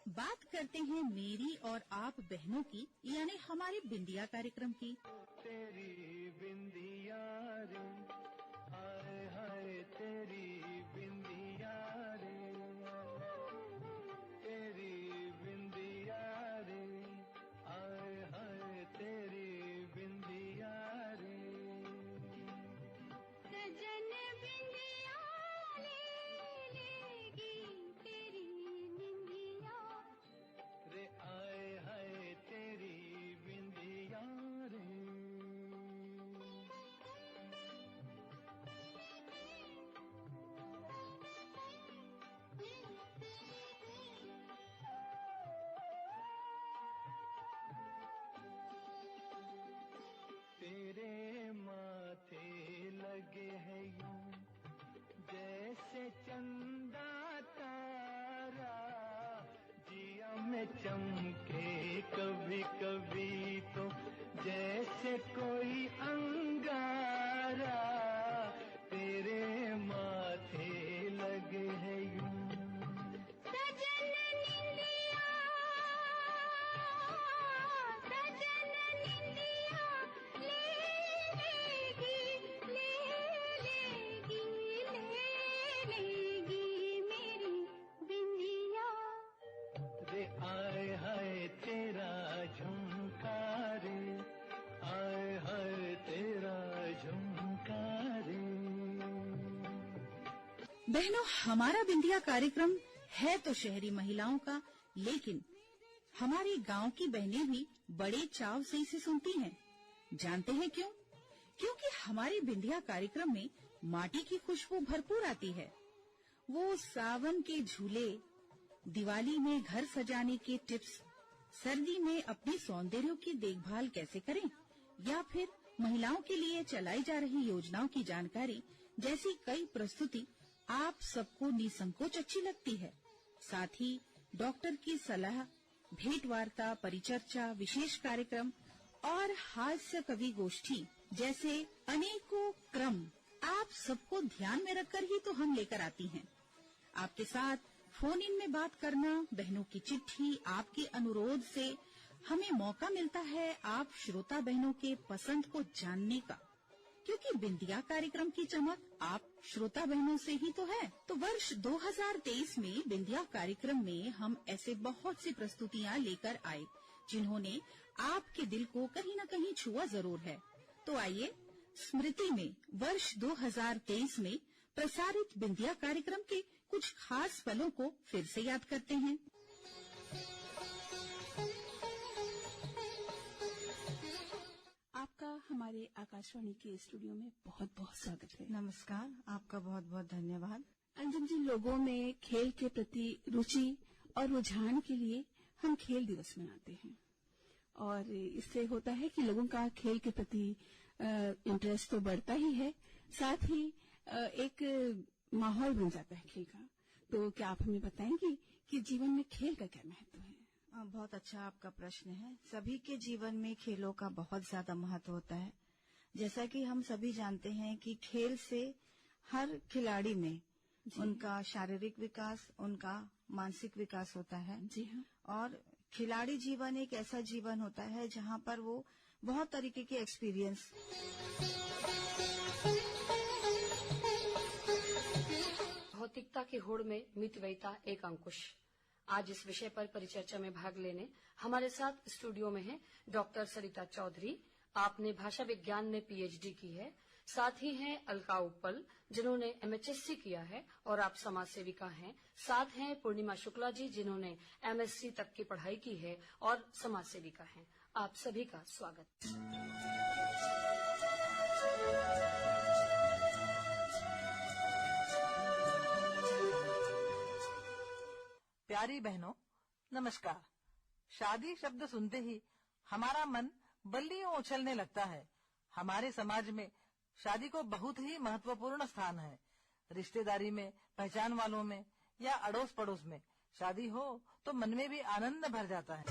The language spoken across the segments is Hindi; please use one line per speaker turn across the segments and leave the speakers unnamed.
बात करते हैं मेरी और आप बहनों की, यानी हमारे बिंदिया कार्यक्रम की।
तेरी बिंदिया रे, हाय हाय तेरी बिंदिया रे, तेरी बिंदिया रे, हाय हाय तेरी बिंदिया रे।
सजन बिंदिया ले लेगी तेरी बिंदिया
रे, आए हाय तेरी बिंदिया रे। तेरे माथे लगे है यूं जैसे चंदा तारा, जिया में चमके कभी कभी तो जैसे कोई अंगारा। तेरे माथे लगे है यूं
सजन निंदिया, सजन निंदिया ले लेगी मेरी बिंदिया
रे, आए हाय तेरा झुमका रे, आए हाय तेरा झुमका रे।
बहनों, हमारा बिंदिया कार्यक्रम है तो शहरी महिलाओं का, लेकिन हमारी गांव की बहनें भी बड़े चाव से इसे सुनती हैं। जानते हैं क्यों? क्योंकि हमारे बिंदिया कार्यक्रम में माटी की खुशबू भरपूर आती है। वो सावन के झूले, दिवाली में घर सजाने के टिप्स, सर्दी में अपने सौंदर्य की देखभाल कैसे करें, या फिर महिलाओं के लिए चलाई जा रही योजनाओं की जानकारी जैसी कई प्रस्तुति आप सबको निसंकोच अच्छी लगती है। साथ ही डॉक्टर की सलाह, भेंट वार्ता, परिचर्चा, विशेष कार्यक्रम और हास्य कवि गोष्ठी जैसे अनेकों क्रम आप सबको ध्यान में रखकर ही तो हम लेकर आती हैं। आपके साथ फोन इन में बात करना, बहनों की चिट्ठी, आपके अनुरोध से हमें मौका मिलता है आप श्रोता बहनों के पसंद को जानने का, क्योंकि बिंदिया कार्यक्रम की चमक आप श्रोता बहनों से ही तो है। तो वर्ष 2023 में बिंदिया कार्यक्रम में हम ऐसे बहुत सी प्रस्तुतियां लेकर आए जिन्होंने आपके दिल को कहीं न कहीं छुआ जरूर है। तो आइए स्मृति में वर्ष 2023 में प्रसारित बिंदिया कार्यक्रम के कुछ खास पलों को फिर से याद करते हैं।
आपका हमारे आकाशवाणी के स्टूडियो में बहुत बहुत स्वागत है।
नमस्कार, आपका बहुत बहुत धन्यवाद।
अंजुम जी, लोगों में खेल के प्रति रुचि और रुझान के लिए हम खेल दिवस मनाते हैं, और इससे होता है कि लोगों का खेल के प्रति इंटरेस्ट तो बढ़ता ही है, साथ ही एक माहौल बन जाता है खेल का। तो क्या आप हमें बताएंगी कि जीवन में खेल का क्या महत्व है?
बहुत अच्छा आपका प्रश्न है। सभी के जीवन में खेलों का बहुत ज्यादा महत्व होता है। जैसा कि हम सभी जानते हैं कि खेल से हर खिलाड़ी में उनका शारीरिक विकास, उनका मानसिक विकास होता है।
जी हाँ।
और खिलाड़ी जीवन एक ऐसा जीवन होता है जहां पर वो बहुत तरीके के एक्सपीरियंस
भौतिकता की होड़ में मितव्ययिता एक अंकुश। आज इस विषय पर परिचर्चा में भाग लेने हमारे साथ स्टूडियो में हैं डॉक्टर सरिता चौधरी। आपने भाषा विज्ञान में पीएचडी की है। साथ ही हैं अलका उपल, जिन्होंने एमएचएससी किया है और आप समाज सेविका हैं। साथ हैं पूर्णिमा शुक्ला जी, जिन्होंने एमएससी तक की पढ़ाई की है और समाज सेविका हैं। आप सभी का स्वागत।
प्यारी बहनों, नमस्कार। शादी शब्द सुनते ही हमारा मन बल्लियों उछलने लगता है। हमारे समाज में शादी को बहुत ही महत्वपूर्ण स्थान है। रिश्तेदारी में, पहचान वालों में या अड़ोस पड़ोस में शादी हो तो मन में भी आनंद भर जाता है।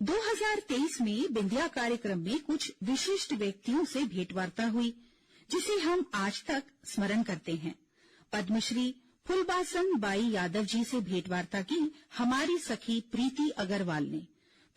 2023 में बिंदिया कार्यक्रम में कुछ विशिष्ट व्यक्तियों से भेंटवार्ता हुई, जिसे हम आज तक स्मरण करते हैं। पद्मश्री फूलबासन बाई यादव जी से भेंटवार्ता की हमारी सखी प्रीति अग्रवाल ने।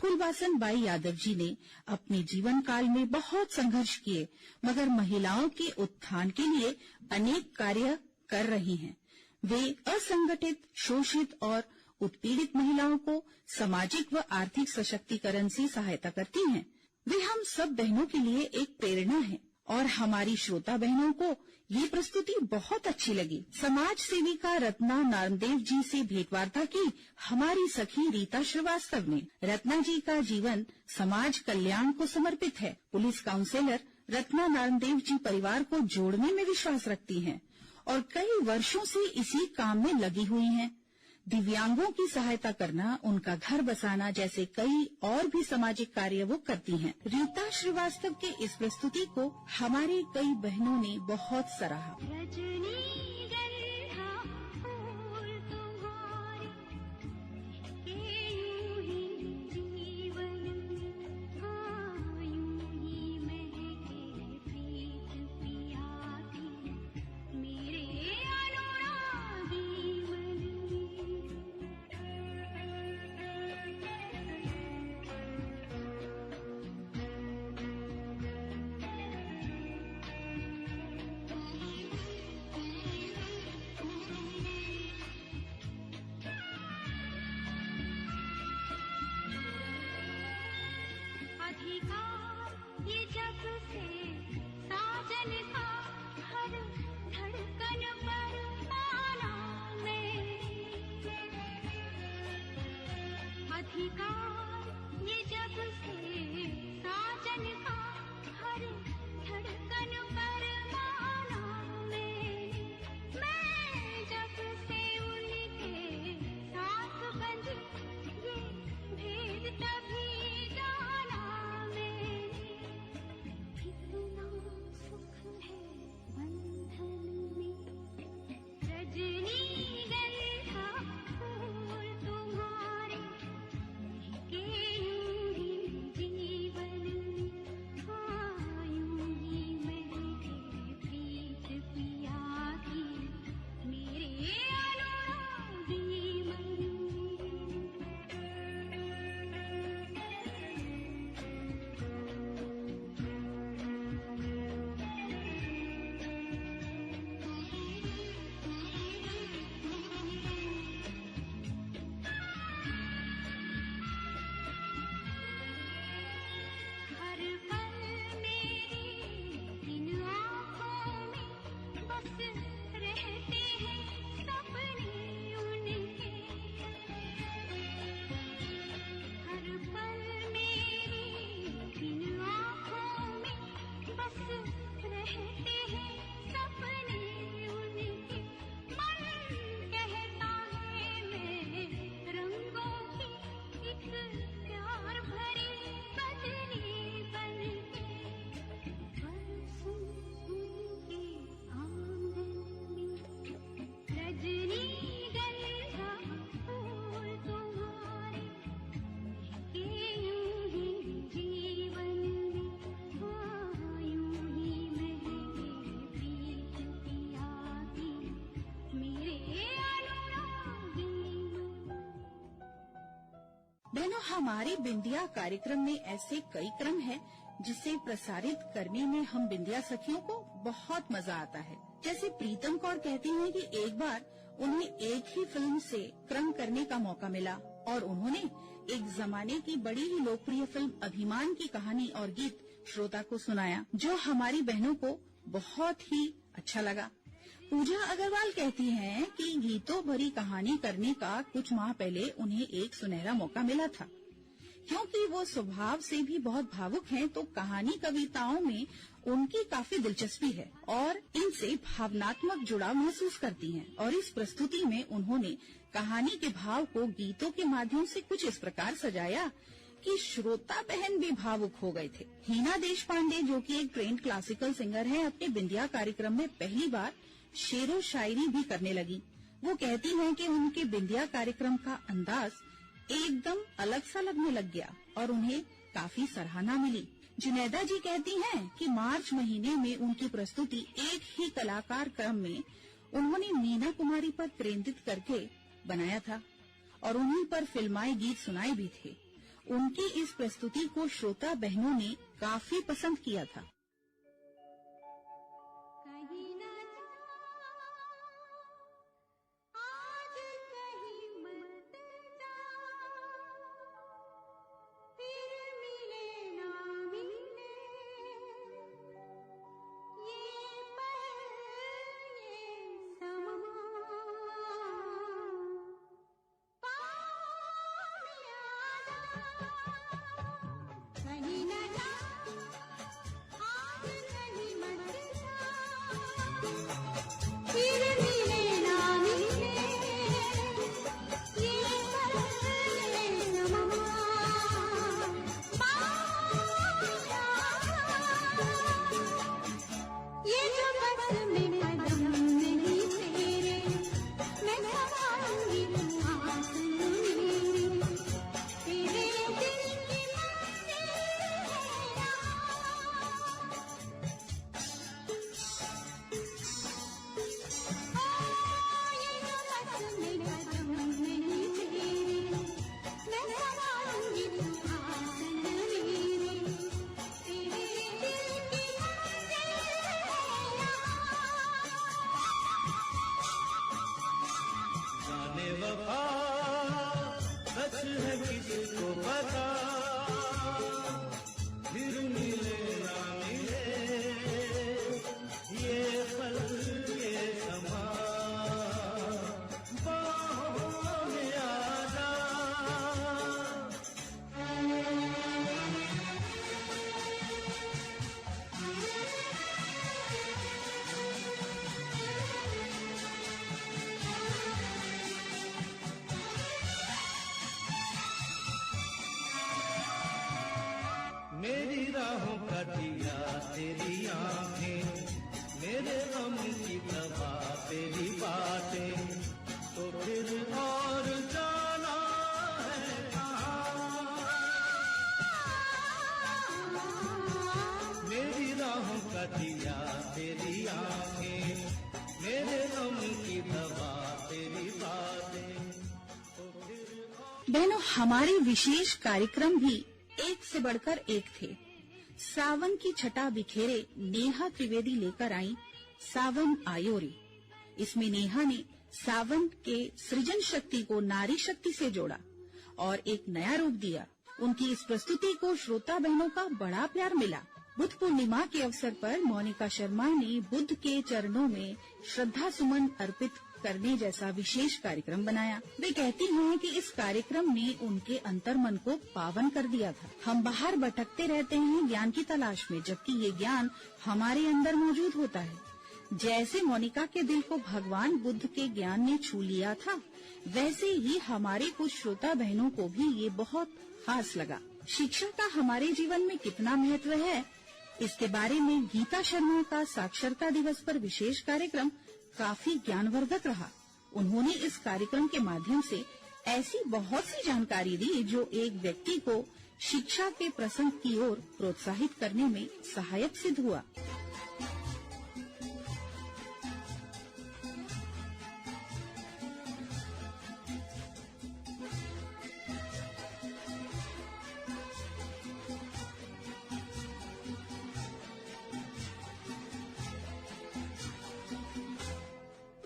फूलबासन बाई यादव जी ने अपने जीवन काल में बहुत संघर्ष किए, मगर महिलाओं के उत्थान के लिए अनेक कार्य कर रही हैं। वे असंगठित, शोषित और उत्पीड़ित महिलाओं को सामाजिक व आर्थिक सशक्तिकरण से सहायता करती हैं। वे हम सब बहनों के लिए एक प्रेरणा हैं और हमारी श्रोता बहनों को ये प्रस्तुति बहुत अच्छी लगी। समाज सेविका रत्ना नामदेव जी से भेंटवार्ता की हमारी सखी रीता श्रीवास्तव ने। रत्ना जी का जीवन समाज कल्याण को समर्पित है। पुलिस काउंसलर रत्ना नामदेव जी परिवार को जोड़ने में विश्वास रखती हैं और कई वर्षों से इसी काम में लगी हुई हैं। दिव्यांगों की सहायता करना, उनका घर बसाना जैसे कई और भी सामाजिक कार्य वो करती हैं। रीता श्रीवास्तव के इस प्रस्तुति को हमारी कई बहनों ने बहुत सराहा।
रजनीगंधा फूल तुम्हारे के यूं ही जीवन हाँ यूं ही महके प्रीत पिया की मेरे अनुरागी मन अधिकार ये जग से साजन का हर धड़कन पर आना मेरे अधिकार ये जग से साजन का हर धड़कन पर आना मेरे मैं जब से उनके साथ बंधी ये भेद तभी जाना मेरे कितना सुख है बंधन में रजनीगंधा फूल तुम्हारे के यूं ही जीवन हाँ यूं ही महके प्रीत पिया की मेरे अनुरागी मन हर पल मेरी इन आँखों में बस रहते हैं सपने उनके हर पल मेरी इन आँखों में बस रहते हैं सपने उनके मन कहता है मैं रंगों की एक प्यार भरी बदली बनके बरसूं उनके आंगन में रजनीगंधा फूल तुम्हारे के यूं ही जीवन हाँ यूं ही महके प्रीत पिया की मेरे अनुरागी
बहनों, हमारे बिंदिया कार्यक्रम में ऐसे कई क्रम हैं जिसे प्रसारित करने में हम बिंदिया सखियों को बहुत मजा आता है। जैसे प्रीतम कौर कहती हैं कि एक बार उन्हें एक ही फिल्म से क्रम करने का मौका मिला और उन्होंने एक जमाने की बड़ी ही लोकप्रिय फिल्म अभिमान की कहानी और गीत श्रोता को सुनाया, जो हमारी बहनों को बहुत ही अच्छा लगा। पूजा अग्रवाल कहती हैं कि गीतों भरी कहानी करने का कुछ माह पहले उन्हें एक सुनहरा मौका मिला था। क्योंकि वो स्वभाव से भी बहुत भावुक हैं, तो कहानी कविताओं में उनकी काफी दिलचस्पी है और इनसे भावनात्मक जुड़ाव महसूस करती हैं। और इस प्रस्तुति में उन्होंने कहानी के भाव को गीतों के माध्यम से कुछ इस प्रकार सजाया कि श्रोता बहन भी भावुक हो गए थे। हीना देशपांडे, जो कि एक ट्रेंड क्लासिकल सिंगर है, अपने बिंदिया कार्यक्रम में पहली बार शेरो शायरी भी करने लगी। वो कहती हैं कि उनके बिंदिया कार्यक्रम का अंदाज एकदम अलग सा लगने लग गया और उन्हें काफी सराहना मिली। जुनैदा जी कहती हैं कि मार्च महीने में उनकी प्रस्तुति एक ही कलाकार क्रम में उन्होंने मीना कुमारी पर केंद्रित करके बनाया था और उन्हीं पर फिल्माए गीत सुनाए भी थे। उनकी इस प्रस्तुति को श्रोता बहनों ने काफी पसंद किया था।
कहीं न जा आज कहीं मत जा फिर मिले ना मिले ये पल ये समा पाँव में आ जा कहीं न जा आज कहीं मत जा फिर मिले ना मिले ये पल ये समा पाँव में आ जा ये जो बस में कदम नहीं तेरे मैं संभालूंगी तू आसन मेरे तेरे दिल की मंजिल है ये जो बस में कदम नहीं तेरे मैं संभालूंगी तू आसन मेरे तेरे दिल की मंजिल है
जाने वफा सच है किसको पता फिर मिले ना मिले ये पल ये समा बाहों में आ जा मेरी राहों का दिया तेरी आंखें मेरे गम की दवा तेरी बातें तो फिर और जाना है कहाँ मेरी राहों का दिया तेरी आंखें मेरे गम की दवा तेरी बातें तो फिर
बहनों, हमारे विशेष कार्यक्रम भी एक से बढ़कर एक थे। सावन की छटा बिखेरे नेहा त्रिवेदी लेकर आई सावन आयोरी। इसमें नेहा ने सावन के सृजन शक्ति को नारी शक्ति से जोड़ा और एक नया रूप दिया। उनकी इस प्रस्तुति को श्रोता बहनों का बड़ा प्यार मिला। बुद्ध पूर्णिमा के अवसर पर मोनिका शर्मा ने बुद्ध के चरणों में श्रद्धा सुमन अर्पित करने जैसा विशेष कार्यक्रम बनाया। वे कहती हैं कि इस कार्यक्रम ने उनके अंतर्मन को पावन कर दिया था। हम बाहर भटकते रहते हैं ज्ञान की तलाश में, जबकि ये ज्ञान हमारे अंदर मौजूद होता है। जैसे मोनिका के दिल को भगवान बुद्ध के ज्ञान ने छू लिया था, वैसे ही हमारे कुछ श्रोता बहनों को भी ये बहुत खास लगा। शिक्षा का हमारे जीवन में कितना महत्व है, इसके बारे में गीता शर्मा का साक्षरता दिवस पर विशेष कार्यक्रम काफी ज्ञानवर्धक रहा। उन्होंने इस कार्यक्रम के माध्यम से ऐसी बहुत सी जानकारी दी जो एक व्यक्ति को शिक्षा के प्रसंग की ओर प्रोत्साहित करने में सहायक सिद्ध हुआ।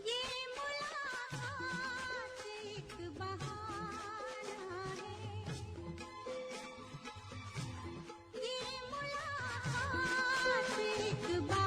ये मुलाकात एक बहाना है ये मुलाकात एक बहाना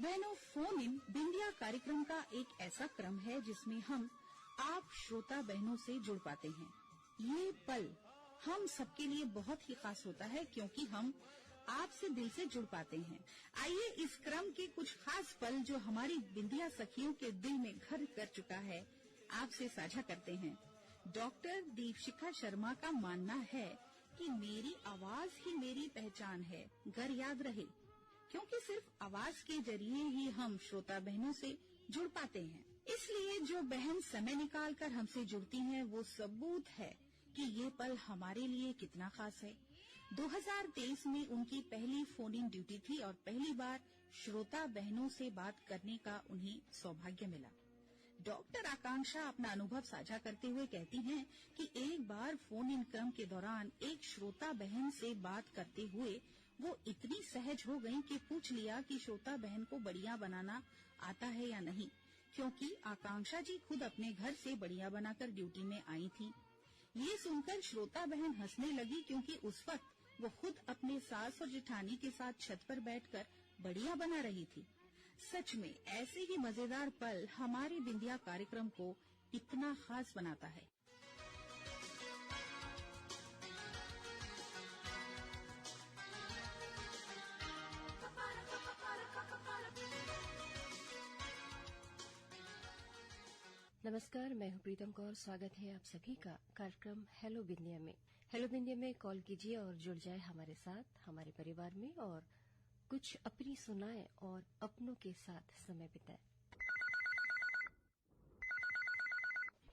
बहनों, फोन इन बिंदिया कार्यक्रम का एक ऐसा क्रम है जिसमें हम आप श्रोता बहनों से जुड़ पाते हैं। ये पल हम सबके लिए बहुत ही खास होता है क्योंकि हम आपसे दिल से जुड़ पाते हैं। आइए इस क्रम के कुछ खास पल जो हमारी बिंदिया सखियों के दिल में घर कर चुका है आपसे साझा करते हैं। डॉक्टर दीपशिखा शर्मा का मानना है कि मेरी आवाज ही मेरी पहचान है, गर याद रहे, क्योंकि सिर्फ आवाज के जरिए ही हम श्रोता बहनों से जुड़ पाते हैं। इसलिए जो बहन समय निकाल कर हमसे जुड़ती हैं, वो सबूत है कि ये पल हमारे लिए कितना खास है। 2023 में उनकी पहली फोन इन ड्यूटी थी और पहली बार श्रोता बहनों से बात करने का उन्हें सौभाग्य मिला। डॉक्टर आकांक्षा अपना अनुभव साझा करते हुए कहती हैं कि एक बार फोन इन क्रम के दौरान एक श्रोता बहन से बात करते हुए वो इतनी सहज हो गईं कि पूछ लिया कि श्रोता बहन को बढ़िया बनाना आता है या नहीं, क्योंकि आकांक्षा जी खुद अपने घर से बढ़िया बनाकर ड्यूटी में आई थी। ये सुनकर श्रोता बहन हंसने लगी क्योंकि उस वक्त वो खुद अपने सास और जेठानी के साथ छत पर बैठकर बढ़िया बना रही थी। सच में ऐसे ही मजेदार पल हमारे बिंदिया कार्यक्रम को इतना खास बनाता है।
नमस्कार, मैं हूं प्रीतम कौर। स्वागत है आप सभी का कार्यक्रम हेलो बिंदिया में। हेलो बिंदिया में कॉल कीजिए और जुड़ जाए हमारे साथ, हमारे परिवार में, और कुछ अपनी सुनाए और अपनों के साथ समय बिताए।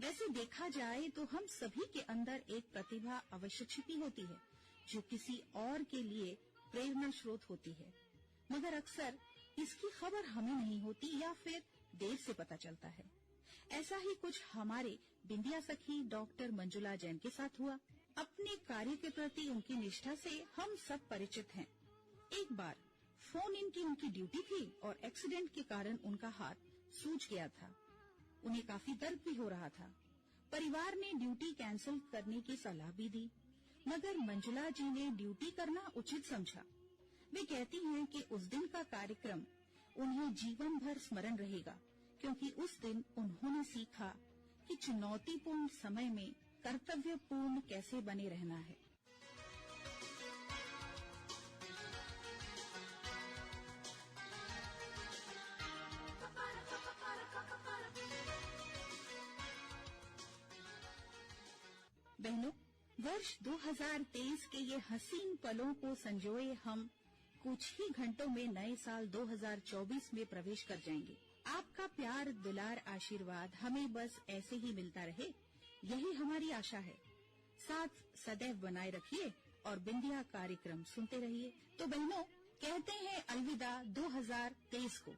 वैसे देखा जाए तो हम सभी के अंदर एक प्रतिभा अवश्य छिपी होती है जो किसी और के लिए प्रेरणा स्रोत होती है, मगर अक्सर इसकी खबर हमें नहीं होती या फिर देर से पता चलता है। ऐसा ही कुछ हमारे बिंदिया सखी डॉक्टर मंजुला जैन के साथ हुआ। अपने कार्य के प्रति उनकी निष्ठा से हम सब परिचित हैं। एक बार फोन इन की उनकी ड्यूटी थी और एक्सीडेंट के कारण उनका हाथ सूज गया था। उन्हें काफी दर्द भी हो रहा था। परिवार ने ड्यूटी कैंसिल करने की सलाह भी दी, मगर मंजुला जी ने ड्यूटी करना उचित समझा। वे कहती हैं कि उस दिन का कार्यक्रम उन्हें जीवन भर स्मरण रहेगा, क्योंकि उस दिन उन्होंने सीखा कि चुनौतीपूर्ण समय में कर्तव्यपूर्ण कैसे बने रहना है। बहनों, वर्ष 2023 के ये हसीन पलों को संजोए हम कुछ ही घंटों में नए साल 2024 में प्रवेश कर जाएंगे। आपका प्यार, दुलार, आशीर्वाद हमें बस ऐसे ही मिलता रहे, यही हमारी आशा है। साथ सदैव बनाए रखिए और बिंदिया कार्यक्रम सुनते रहिए। तो बहनों, कहते हैं अलविदा 2023 को।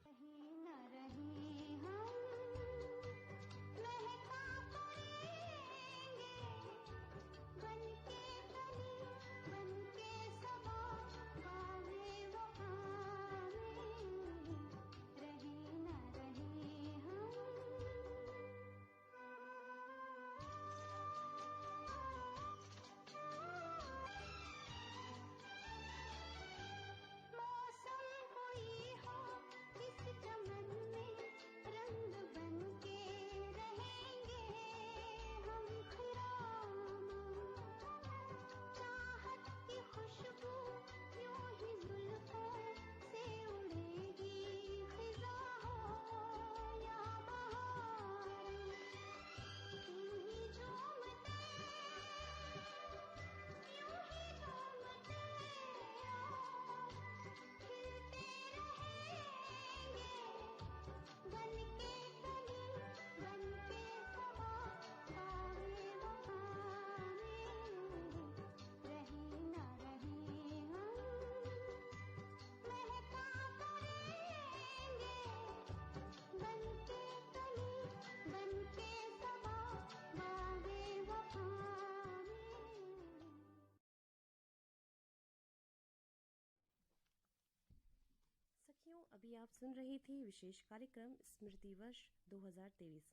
सखियों, अभी आप सुन रही थी विशेष कार्यक्रम स्मृति वर्ष 2023।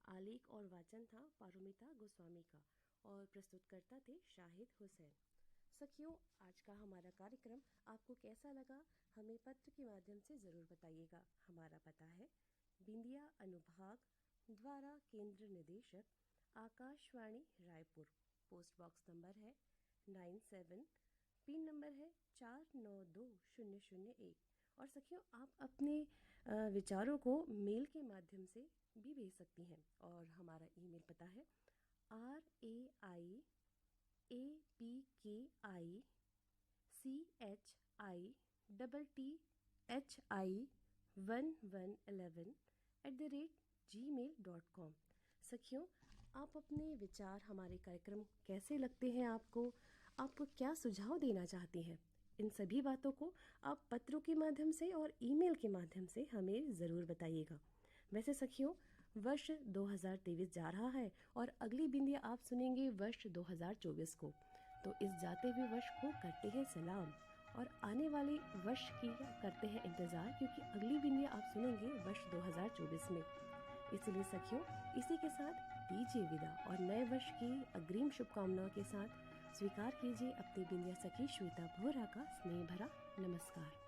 आलेख और वाचन था पारुमिता गोस्वामी का और प्रस्तुतकर्ता थे शाहिद हुसैन। सखियों, आज का हमारा कार्यक्रम आपको कैसा लगा हमें पत्र के माध्यम से ज़रूर बताइएगा। हमारा पता है बिंदिया अनुभाग द्वारा केंद्र निदेशक Akashvani Raipur. Post box number है 97, पिन नंबर है 492001। और सखियों, आप अपने विचारों को मेल के माध्यम से भी भेज सकती हैं और हमारा ईमेल पता है raipkichi1111@gmail.com। सखियों, आप अपने विचार, हमारे कार्यक्रम कैसे लगते हैं आपको क्या सुझाव देना चाहती हैं, इन सभी बातों को आप पत्रों के माध्यम से और ईमेल के माध्यम से हमें ज़रूर बताइएगा। वैसे सखियों, वर्ष 2023 जा रहा है और अगली बिंदिया आप सुनेंगे वर्ष 2024 को। तो इस जाते हुए वर्ष को करते हैं सलाम और आने वाले वर्ष की करते हैं इंतज़ार, क्योंकि अगली बिंदिया आप सुनेंगे वर्ष 2024 में। इसलिए सखियों, इसी के साथ दीजिए विदा और नए वर्ष की अग्रिम शुभकामनाओं के साथ स्वीकार कीजिए अपनी बिंदिया सखी श्वेता बोहरा का स्नेह भरा नमस्कार।